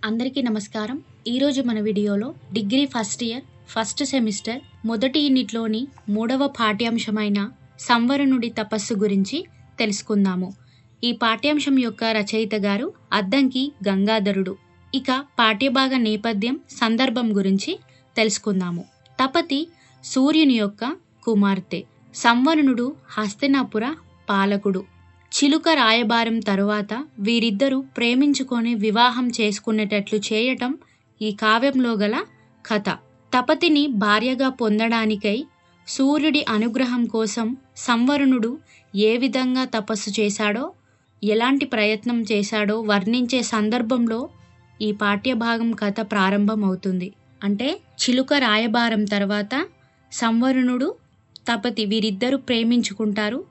అందరికీ నమస్కారం. ఈరోజు మన వీడియోలో degree first year first semester మొదటి యూనిట్లోని 3వ పాఠ్యాంశమైన సంవరణుడి తపస్సు గురించి తెలుసుకుందాము. ఈ పాఠ్యాంశం యొక్క రచయిత గారు అద్దంకి గంగాధరుడు. ఇక పాఠ్యభాగ నేపథ్యం సందర్భం గురించి తెలుసుకుందాము. తపతి సూర్యుని యొక్క కుమార్తె. సంవరణుడు హస్తినాపుర పాలకుడు. చిలుక రాయబారం తరువాత వీరిద్దరూ ప్రేమించుకొని వివాహం చేసుకునేటట్లు చేయటం ఈ కావ్యంలో గల కథ. తపతిని భార్యగా పొందడానికై సూర్యుడి అనుగ్రహం కోసం సంవరణుడు ఏ విధంగా తపస్సు చేశాడో, ఎలాంటి ప్రయత్నం చేశాడో వర్ణించే సందర్భంలో ఈ పాఠ్యభాగం కథ ప్రారంభమవుతుంది. అంటే చిలుక రాయబారం తర్వాత సంవరణుడు తపతి వీరిద్దరూ ప్రేమించుకుంటారు.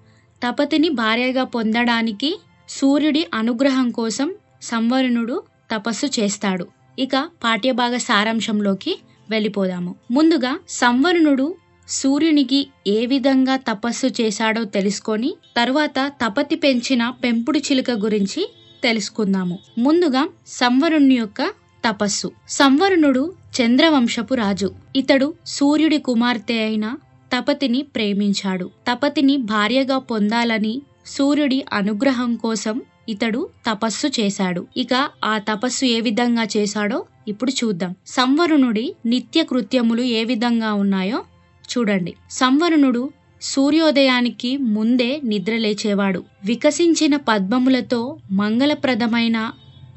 తపతిని భార్యగా పొందడానికి సూర్యుడి అనుగ్రహం కోసం సంవరణుడు తపస్సు చేస్తాడు. ఇక పాఠ్యభాగ సారాంశంలోకి వెళ్ళిపోదాము. ముందుగా సంవరణుడు సూర్యునికి ఏ విధంగా తపస్సు చేశాడో తెలుసుకొని తరువాత తపతి పెంచిన పెంపుడు చిలుక గురించి తెలుసుకుందాము. ముందుగా సంవరణుని యొక్క తపస్సు. సంవరణుడు చంద్రవంశపు రాజు. ఇతడు సూర్యుడి కుమార్తె అయిన తపతిని ప్రేమించాడు. తపతిని భార్యగా పొందాలని సూర్యుడి అనుగ్రహం కోసం ఇతడు తపస్సు చేశాడు. ఇక ఆ తపస్సు ఏ విధంగా చేశాడో ఇప్పుడు చూద్దాం. సంవరణుడి నిత్య కృత్యములు ఏ విధంగా ఉన్నాయో చూడండి. సంవరణుడు సూర్యోదయానికి ముందే నిద్ర లేచేవాడు. వికసించిన పద్మములతో మంగళప్రదమైన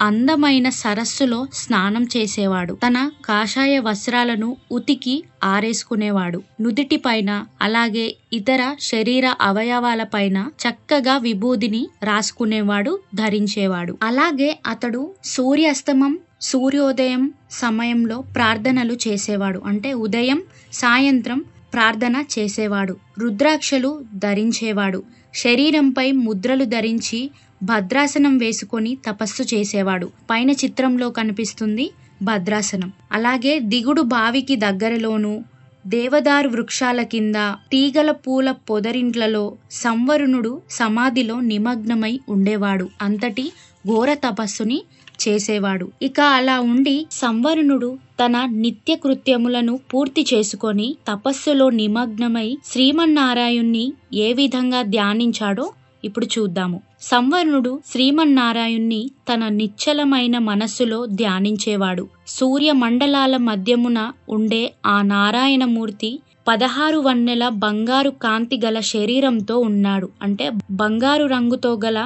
అందమైన సరస్సులో స్నానం చేసేవాడు. తన కాషాయ వస్త్రాలను ఉతికి ఆరేసుకునేవాడు. నుదిటిపైన అలాగే ఇతర శరీర అవయవాలపైన చక్కగా విభూదిని రాసుకునేవాడు, ధరించేవాడు. అలాగే అతడు సూర్యాస్తమం సూర్యోదయం సమయంలో ప్రార్థనలు చేసేవాడు. అంటే ఉదయం సాయంత్రం ప్రార్థన చేసేవాడు. రుద్రాక్షలు ధరించేవాడు. శరీరంపై ముద్రలు ధరించి భద్రాసనం వేసుకొని తపస్సు చేసేవాడు. పైన చిత్రంలో కనిపిస్తుంది భద్రాసనం. అలాగే దిగుడు బావికి దగ్గరలోను దేవదారు వృక్షాల కింద తీగల పూల పొదరింట్లలో సంవరణుడు సమాధిలో నిమగ్నమై ఉండేవాడు. అంతటి ఘోర తపస్సుని చేసేవాడు. ఇక అలా ఉండి సంవరణుడు తన నిత్య కృత్యములను పూర్తి చేసుకొని తపస్సులో నిమగ్నమై శ్రీమన్నారాయణ్ణి ఏ విధంగా ధ్యానించాడో ఇప్పుడు చూద్దాము. సంవరణుడు శ్రీమన్నారాయణ్ణి తన నిశ్చలమైన మనస్సులో ధ్యానించేవాడు. సూర్య మండలాల మధ్యమున ఉండే ఆ నారాయణమూర్తి 16 వన్నెల బంగారు కాంతి గల శరీరంతో ఉన్నాడు. అంటే బంగారు రంగుతో గల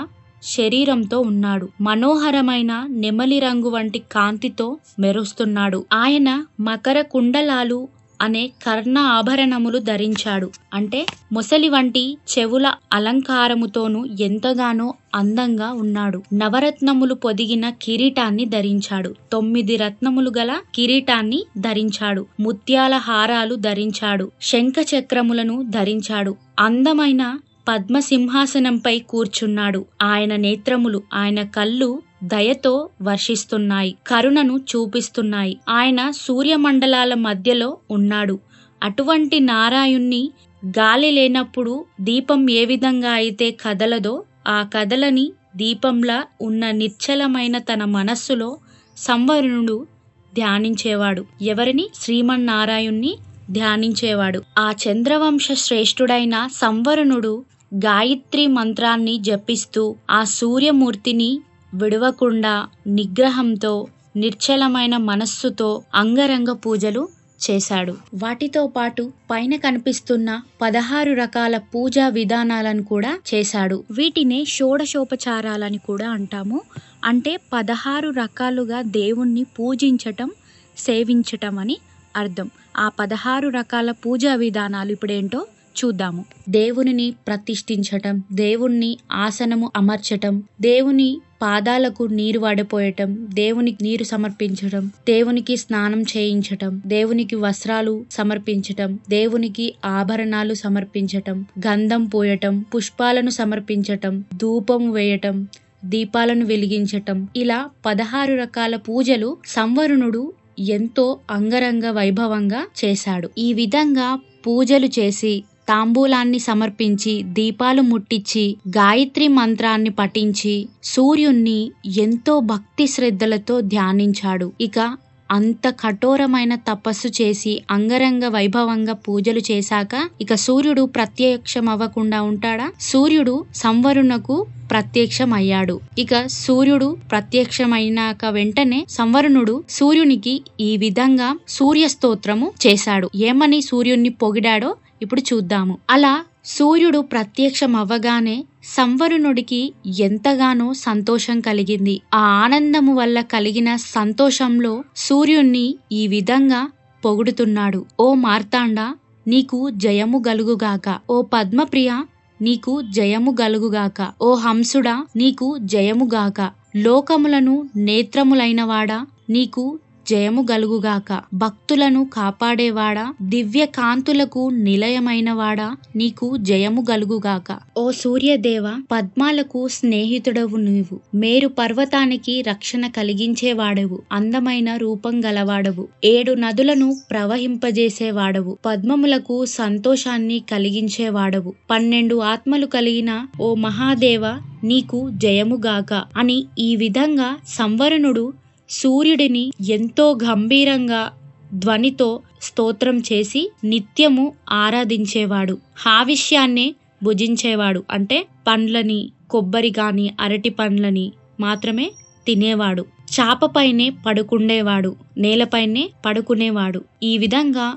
శరీరంతో ఉన్నాడు. మనోహరమైన నెమలి రంగు వంటి కాంతితో మెరుస్తున్నాడు. ఆయన మకర కుండలాలు అనే కర్ణ ఆభరణములు ధరించాడు. అంటే మొసలి వంటి చెవుల అలంకారముతోనూ ఎంతగానో అందంగా ఉన్నాడు. నవరత్నములు పొదిగిన కిరీటాన్ని ధరించాడు. 9 రత్నములు గల కిరీటాన్ని ధరించాడు. ముత్యాల హారాలు ధరించాడు. శంఖ చక్రములను ధరించాడు. అందమైన పద్మసింహాసనంపై కూర్చున్నాడు. ఆయన నేత్రములు, ఆయన కళ్ళు దయతో వర్షిస్తున్నాయి, కరుణను చూపిస్తున్నాయి. ఆయన సూర్యమండలాల మధ్యలో ఉన్నాడు. అటువంటి నారాయణ్ణి గాలి లేనప్పుడు దీపం ఏ విధంగా అయితే కదలదో ఆ కదలని దీపంలా ఉన్న నిశ్చలమైన తన మనస్సులో సంవరణుడు ధ్యానించేవాడు. ఎవరిని? శ్రీమన్నారాయణ్ణి ధ్యానించేవాడు. ఆ చంద్రవంశ శ్రేష్ఠుడైన సంవరణుడు గాయత్రి మంత్రాన్ని జపిస్తూ ఆ సూర్యమూర్తిని విడవకుండా నిగ్రహంతో నిర్చలమైన మనస్సుతో అంగరంగ పూజలు చేశాడు. వాటితో పాటు పైన కనిపిస్తున్న 16 రకాల పూజా విధానాలను కూడా చేశాడు. వీటినే షోడశోపచారాలని కూడా అంటాము. అంటే 16 రకాలుగా దేవుణ్ణి పూజించటం, సేవించటం అని అర్థం. ఆ 16 రకాల పూజా విధానాలు ఇప్పుడేంటో చూద్దాము. దేవునిని ప్రతిష్ఠించటం, దేవుణ్ణి ఆసనము అమర్చటం, దేవుని పాదాలకు నీరు వడపోయటం, దేవునికి నీరు సమర్పించటం, దేవునికి స్నానం చేయించటం, దేవునికి వస్త్రాలు సమర్పించటం, దేవునికి ఆభరణాలు సమర్పించటం, గంధం పోయటం, పుష్పాలను సమర్పించటం, ధూపం వేయటం, దీపాలను వెలిగించటం, ఇలా 16 రకాల పూజలు సంవరణుడు ఎంతో అంగరంగ వైభవంగా చేశాడు. ఈ విధంగా పూజలు చేసి తాంబూలాన్ని సమర్పించి దీపాలు ముట్టించి గాయత్రి మంత్రాన్ని పఠించి సూర్యుణ్ణి ఎంతో భక్తి శ్రద్ధలతో ధ్యానించాడు. ఇక అంత కఠోరమైన తపస్సు చేసి అంగరంగ వైభవంగా పూజలు చేశాక ఇక సూర్యుడు ప్రత్యక్షమవ్వకుండా ఉంటాడా? సూర్యుడు సంవరునకు ప్రత్యక్షమయ్యాడు. ఇక సూర్యుడు ప్రత్యక్షమైనాక వెంటనే సంవరుణుడు సూర్యునికి ఈ విధంగా సూర్య స్తోత్రము చేశాడు. ఏమని సూర్యుణ్ణి పొగిడాడో ఇప్పుడు చూద్దాము. అలా సూర్యుడు ప్రత్యక్షమవ్వగానే సంవరుణుడికి ఎంతగానో సంతోషం కలిగింది. ఆ ఆనందము వల్ల కలిగిన సంతోషంలో సూర్యుణ్ణి ఈ విధంగా పొగుడుతున్నాడు. ఓ మార్తాండ, నీకు జయము గలుగుగాక. ఓ పద్మప్రియ, నీకు జయము గలుగుగాక. ఓ హంసుడా, నీకు జయముగాక. లోకములను నేత్రములైనవాడా, నీకు జయము గలుగుగాక. భక్తులను కాపాడేవాడా, దివ్య కాంతులకు నిలయమైనవాడా, నీకు జయము గలుగుగాక. ఓ సూర్యదేవ, పద్మాలకు స్నేహితుడవు నీవు. మేరు పర్వతానికి రక్షణ కలిగించేవాడవు. అందమైన రూపం గలవాడవు. 7 నదులను ప్రవహింపజేసేవాడవు. పద్మములకు సంతోషాన్ని కలిగించేవాడవు. 12 ఆత్మలు కలిగిన ఓ మహాదేవ, నీకు జయముగాక అని ఈ విధంగా సంవరణుడు సూర్యుడిని ఎంతో గంభీరంగా ధ్వనితో స్తోత్రం చేసి నిత్యము ఆరాధించేవాడు. హావిష్యాన్ని భుజించేవాడు. అంటే పండ్లని, కొబ్బరి కాని అరటి పండ్లని మాత్రమే తినేవాడు. చాపపైనే పడుకుండేవాడు. నేలపైనే పడుకునేవాడు. ఈ విధంగా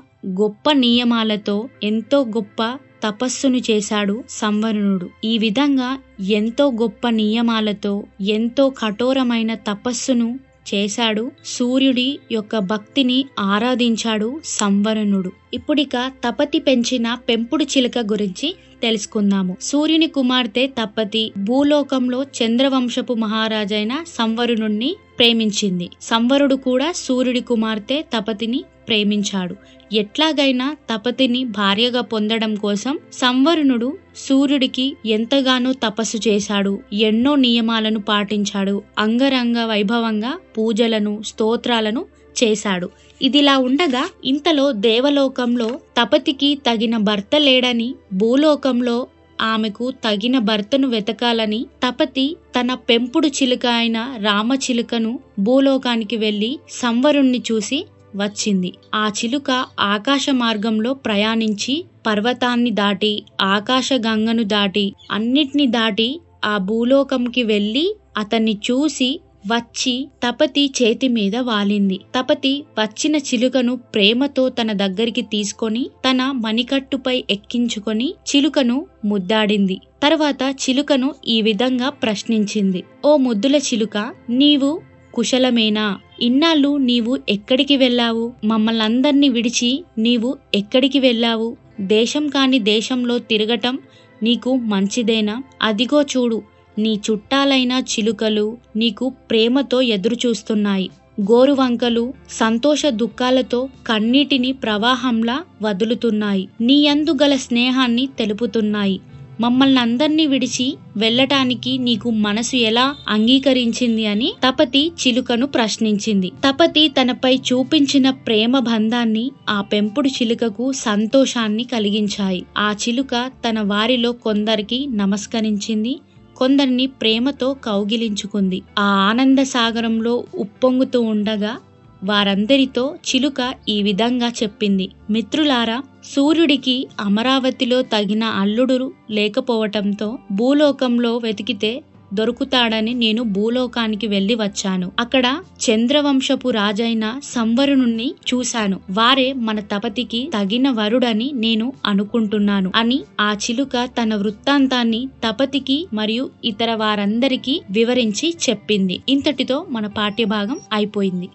గొప్ప నియమాలతో ఎంతో గొప్ప తపస్సును చేశాడు సంవరుణుడు. ఈ విధంగా ఎంతో గొప్ప నియమాలతో ఎంతో కఠోరమైన తపస్సును చేశాడు. సూర్యుడి యొక్క భక్తిని ఆరాధించాడు సంవరణుడు. ఇప్పుడిక తపతి పెంచిన పెంపుడు చిలుక గురించి తెలుసుకుందాము. సూర్యుని కుమార్తె తపతి భూలోకంలో చంద్రవంశపు మహారాజైన సంవరుణుణ్ణి ప్రేమించింది. సంవరుడు కూడా సూర్యుడి కుమార్తె తపతిని ప్రేమించాడు. ఎట్లాగైనా తపతిని భార్యగా పొందడం కోసం సంవరుణుడు సూర్యుడికి ఎంతగానో తపస్సు చేశాడు. ఎన్నో నియమాలను పాటించాడు. అంగరంగ వైభవంగా పూజలను, స్తోత్రాలను చేశాడు. ఇదిలా ఉండగా ఇంతలో దేవలోకంలో తపతికి తగిన భర్త లేడని, భూలోకంలో ఆమెకు తగిన భర్తను వెతకాలని తపతి తన పెంపుడు చిలుక అయిన రామచిలుకను భూలోకానికి వెళ్లి సంవరుణ్ణి చూసి వచ్చింది. ఆ చిలుక ఆకాశ మార్గంలో ప్రయాణించి పర్వతాన్ని దాటి, ఆకాశ గంగను దాటి, అన్నిటిని దాటి ఆ భూలోకంకి వెళ్లి అతన్ని చూసి వచ్చి తపతి చేతి మీద వాలింది. తపతి వచ్చిన చిలుకను ప్రేమతో తన దగ్గరికి తీసుకొని తన మణికట్టుపై ఎక్కించుకొని చిలుకను ముద్దాడింది. తర్వాత చిలుకను ఈ విధంగా ప్రశ్నించింది. ఓ ముద్దుల చిలుక, నీవు కుశలమేనా? ఇన్నాళ్ళు నీవు ఎక్కడికి వెళ్ళావు? మమ్మల్ని అందరినీ విడిచి నీవు ఎక్కడికి వెళ్ళావు? దేశం కాని దేశంలో తిరగటం నీకు మంచిదేనా? అదిగో చూడు, నీ చుట్టాలైన చిలుకలు నీకు ప్రేమతో ఎదురు చూస్తున్నాయి. గోరువంకలు సంతోష దుఃఖాలతో కన్నీటిని ప్రవాహంలా వదులుతున్నాయి. నీ యందు గల స్నేహాన్ని తెలుపుతున్నాయి. మమ్మల్ని అందరినీ విడిచి వెళ్ళటానికి నీకు మనసు ఎలా అంగీకరించింది అని తపతి చిలుకను ప్రశ్నించింది. తపతి తనపై చూపించిన ప్రేమ బంధాన్ని ఆ పెంపుడు చిలుకకు సంతోషాన్ని కలిగించాయి. ఆ చిలుక తన వారిలో కొందరికి నమస్కరించింది, కొందరిని ప్రేమతో కౌగిలించుకుంది. ఆ ఆనంద సాగరంలో ఉప్పొంగుతూ ఉండగా వారందరితో చిలుక ఈ విధంగా చెప్పింది. మిత్రులారా, సూర్యుడికి అమరావతిలో తగిన అల్లుడు లేకపోవటంతో భూలోకంలో వెతికితే దొరుకుతాడని నేను భూలోకానికి వెళ్లి వచ్చాను. అక్కడ చంద్రవంశపు రాజైన సంవరుణుణ్ణి చూశాను. వారే మన తపతికి తగిన వరుడని నేను అనుకుంటున్నాను అని ఆ చిలుక తన వృత్తాంతాన్ని తపతికి మరియు ఇతర వారందరికీ వివరించి చెప్పింది. ఇంతటితో మన పాఠ్యభాగం అయిపోయింది.